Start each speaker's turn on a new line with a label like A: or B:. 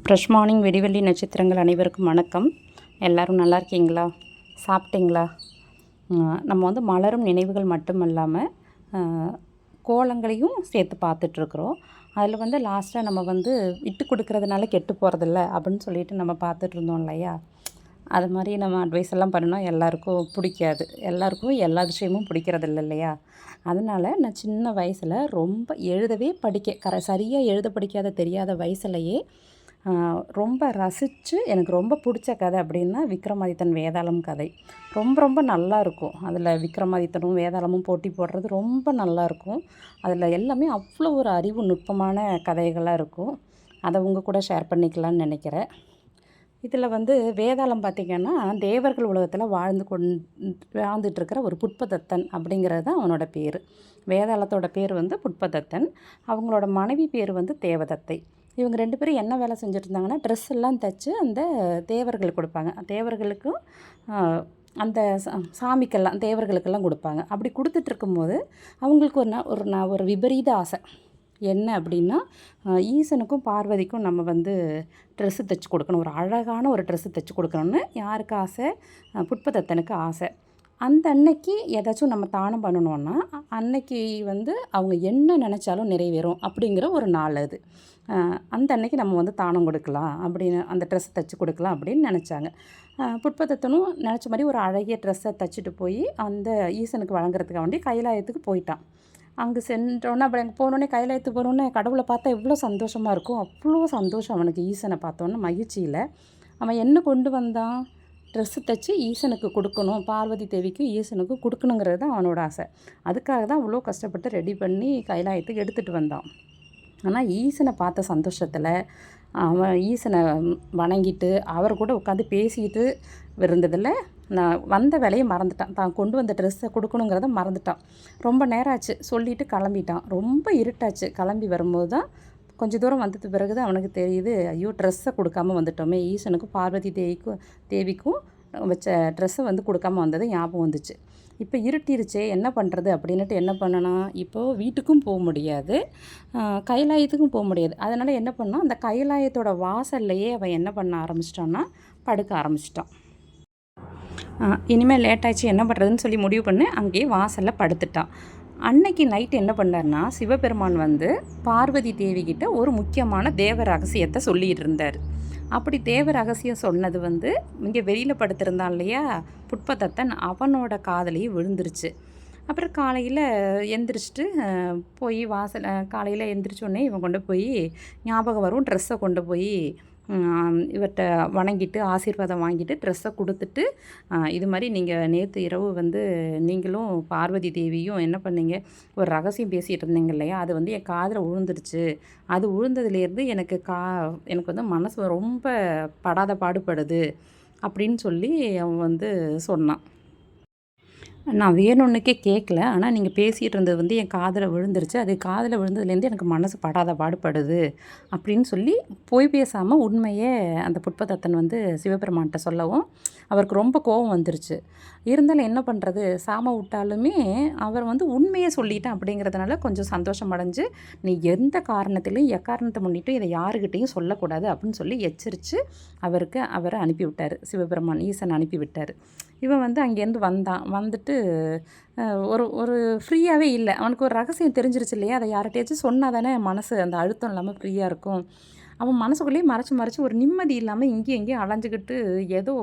A: Fresh morning வெடிவெள்ளி நட்சத்திரங்கள் அனைவருக்கும் வணக்கம். எல்லோரும் நல்லா இருக்கீங்களா? சாப்பிட்டீங்களா? நம்ம வந்து மலரும் நினைவுகள் மட்டும் இல்லாமல் கோலங்களையும் சேர்த்து பார்த்துட்ருக்குறோம். அதில் வந்து லாஸ்ட்டாக நம்ம வந்து விட்டு கொடுக்குறதுனால கெட்டு போகிறதில்ல அப்படின்னு சொல்லிட்டு நம்ம பார்த்துட்டு இருந்தோம் இல்லையா? அது மாதிரி நம்ம அட்வைஸ் எல்லாம் பண்ணோம். எல்லாருக்கும் பிடிக்காது. எல்லாருக்கும் எல்லா விஷயமும் பிடிக்கிறதில்ல இல்லையா? அதனால் நான் சின்ன வயசில் ரொம்ப எழுதவே சரியாக எழுத படிக்காத தெரியாத வயசுலையே ரொம்ப ரசித்து எனக்கு ரொம்ப பிடிச்ச கதை அப்படின்னா விக்ரமாதித்தன் வேதாளம் கதை. ரொம்ப ரொம்ப நல்லாயிருக்கும். அதில் விக்ரமாதித்தனும் வேதாளமும் போட்டி போடுறது ரொம்ப நல்லாயிருக்கும். அதில் எல்லாமே அவ்வளோ ஒரு அறிவு நுட்பமான கதைகளாக இருக்கும். அதை உங்கள் கூட ஷேர் பண்ணிக்கலான்னு நினைக்கிறேன். இதில் வந்து வேதாளம் பார்த்திங்கன்னா தேவர்கள் உலகத்தில் வாழ்ந்துட்டுருக்கிற ஒரு புட்பதத்தன் அப்படிங்கிறது தான் அவனோட பேர். வேதாளத்தோட பேர் வந்து புட்பதத்தன். அவங்களோட மனைவி பேர் வந்து தேவதத்தை. இவங்க 2 பேரும் என்ன வேலை செஞ்சுட்டு இருந்தாங்கன்னா ட்ரெஸ் எல்லாம் தைச்சு அந்த தேவர்களுக்கு கொடுப்பாங்க. தேவர்களுக்கும் அந்த சாமிக்கெல்லாம் தேவர்களுக்கெல்லாம் கொடுப்பாங்க. அப்படி கொடுத்துட்ருக்கும்போது அவங்களுக்கு ஒரு விபரீத ஆசை. என்ன அப்படின்னா ஈசனுக்கும் பார்வதிக்கும் நம்ம வந்து ட்ரெஸ்ஸு தைச்சி கொடுக்கணும், ஒரு அழகான ஒரு ட்ரெஸ்ஸு தைச்சி கொடுக்கணும்னு யாருக்கு ஆசை? புட்பதத்தனுக்கு ஆசை. அந்த அன்னைக்கு ஏதாச்சும் நம்ம தானம் பண்ணணுன்னா அன்னைக்கு வந்து அவங்க என்ன நினச்சாலும் நிறைவேறும் அப்படிங்கிற ஒரு நாள் அது. அந்த அன்னைக்கு நம்ம வந்து தானம் கொடுக்கலாம் அப்படின்னு, அந்த ட்ரெஸ்ஸை தைச்சி கொடுக்கலாம் அப்படின்னு நினச்சாங்க. புட்பதத்தனும் நினச்ச மாதிரி ஒரு அழகிய ட்ரெஸ்ஸை தைச்சிட்டு போய் அந்த ஈசனுக்கு வழங்குறதுக்காக வேண்டி கைலாயத்துக்கு போயிட்டான். அங்கே சென்றோன்னே அப்புறம் அங்கே போனோடனே கைலாயத்துக்கு போனோடனே கடவுளை பார்த்தா எவ்வளோ சந்தோஷமாக இருக்கும். அவ்வளோ சந்தோஷம் அவனுக்கு ஈசனை பார்த்தோன்னே மகிழ்ச்சியில். அவன் என்ன கொண்டு வந்தான்? ட்ரெஸ்ஸு தைச்சி ஈசனுக்கு கொடுக்கணும், பார்வதி தேவிக்கும் ஈசனுக்கும் கொடுக்கணுங்கிறது தான் அவனோட ஆசை. அதுக்காக தான் அவ்வளோ கஷ்டப்பட்டு ரெடி பண்ணி கைலாயத்துக்கு எடுத்துகிட்டு வந்தான். ஆனால் ஈசனை பார்த்த சந்தோஷத்தில் அவன் ஈசனை வணங்கிட்டு அவர் கூட உட்காந்து பேசிக்கிட்டு இருந்ததில் நான் வந்த வேலையை மறந்துட்டான். தான் கொண்டு வந்த ட்ரெஸ்ஸை கொடுக்கணுங்கிறத மறந்துட்டான். ரொம்ப நேரம் ஆச்சு சொல்லிவிட்டு கிளம்பிட்டான். ரொம்ப இருட்டாச்சு. கிளம்பி வரும்போது தான் கொஞ்சம் தூரம் வந்தது பிறகு தான் அவனுக்கு தெரியுது, ஐயோ ட்ரெஸ்ஸை கொடுக்காம வந்துட்டோமே, ஈசனுக்கும் பார்வதி தேவிக்கும் வச்ச ட்ரெஸ்ஸை வந்து கொடுக்காம வந்தது ஞாபகம் வந்துச்சு. இப்போ இருட்டிருச்சே என்ன பண்ணுறது அப்படின்னுட்டு என்ன பண்ணனா, இப்போது வீட்டுக்கும் போக முடியாது, கைலாயத்துக்கும் போக முடியாது. அதனால் என்ன பண்ணான், அந்த கைலாயத்தோட வாசல்லையே அவன் என்ன பண்ண ஆரம்பிச்சிட்டான்னா படுக்க ஆரம்பிச்சிட்டான். இனிமேல் லேட் ஆச்சு என்ன பண்ணுறதுன்னு சொல்லி முடிவு பண்ணி அங்கேயே வாசலில் படுத்துட்டான். அன்னைக்கு நைட்டு என்ன பண்ணார்னா சிவபெருமான் வந்து பார்வதி தேவிக்கிட்ட ஒரு முக்கியமான தேவ ரகசியத்தை சொல்லிகிட்டு இருந்தார். அப்படி தேவ ரகசியம் சொன்னது வந்து இங்கே வெளியில் படுத்திருந்தான் இல்லையா புட்பதத்தன், அவனோட காதலையும் விழுந்துருச்சு. அப்புறம் காலையில் எந்திரிச்சிட்டு போய் காலையில் எந்திரிச்சோடனே இவன் கொண்டு போய் ஞாபகம் வரும் ட்ரெஸ்ஸை கொண்டு போய் இவர்கிட்ட வணங்கிட்டு ஆசீர்வாதம் வாங்கிட்டு ட்ரெஸ்ஸை கொடுத்துட்டு, இது மாதிரி நீங்கள் நேற்று இரவு வந்து நீங்களும் பார்வதி தேவியும் என்ன பண்ணீங்க, ஒரு ரகசியம் பேசிகிட்டு இருந்தீங்க இல்லையா, அது வந்து என் காதில் விழுந்துருச்சு. அது விழுந்ததுலேருந்து எனக்கு வந்து மனசு ரொம்ப படாத பாடுபடுது அப்படின்னு சொல்லி அவன் வந்து சொன்னான். நான் வேணும்னுக்கே கேட்கல, ஆனால் நீங்கள் பேசிகிட்டு இருந்தது வந்து என் காதில் விழுந்துருச்சு. அது காதில் விழுந்ததுலேருந்து எனக்கு மனசு படாத பாடுபடுது அப்படின்னு சொல்லி பொய் பேசாமல் உண்மையே அந்த புட்பதத்தன் வந்து சிவபெருமான்கிட்ட சொல்லவும் அவருக்கு ரொம்ப கோபம் வந்துருச்சு. இருந்தாலும் என்ன பண்ணுறது, சாம விட்டாலுமே அவர் வந்து உண்மையை சொல்லிட்டேன் அப்படிங்கிறதுனால கொஞ்சம் சந்தோஷம் அடைஞ்சு, நீ எந்த காரணத்திலையும் எக்காரணத்தை முன்னிட்டும் இதை யாருக்கிட்டையும் சொல்லக்கூடாது அப்படின்னு சொல்லி எச்சரித்து அவரை அனுப்பிவிட்டார். சிவபெருமான் ஈசன் அனுப்பிவிட்டார். இவன் வந்து அங்கேருந்து வந்துட்டு ஒரு ஒரு ஃப்ரீயாகவே இல்லை. அவனுக்கு ஒரு ரகசியம் தெரிஞ்சிருச்சு இல்லையா, அதை யார்கிட்டயாச்சும் சொன்னால் தானே மனசு அந்த அழுத்தம் இல்லாமல் ஃப்ரீயாக இருக்கும். அவன் மனசுக்குள்ளேயே மறைச்சி ஒரு நிம்மதி இல்லாமல் இங்கேயும் அலைஞ்சிக்கிட்டு ஏதோ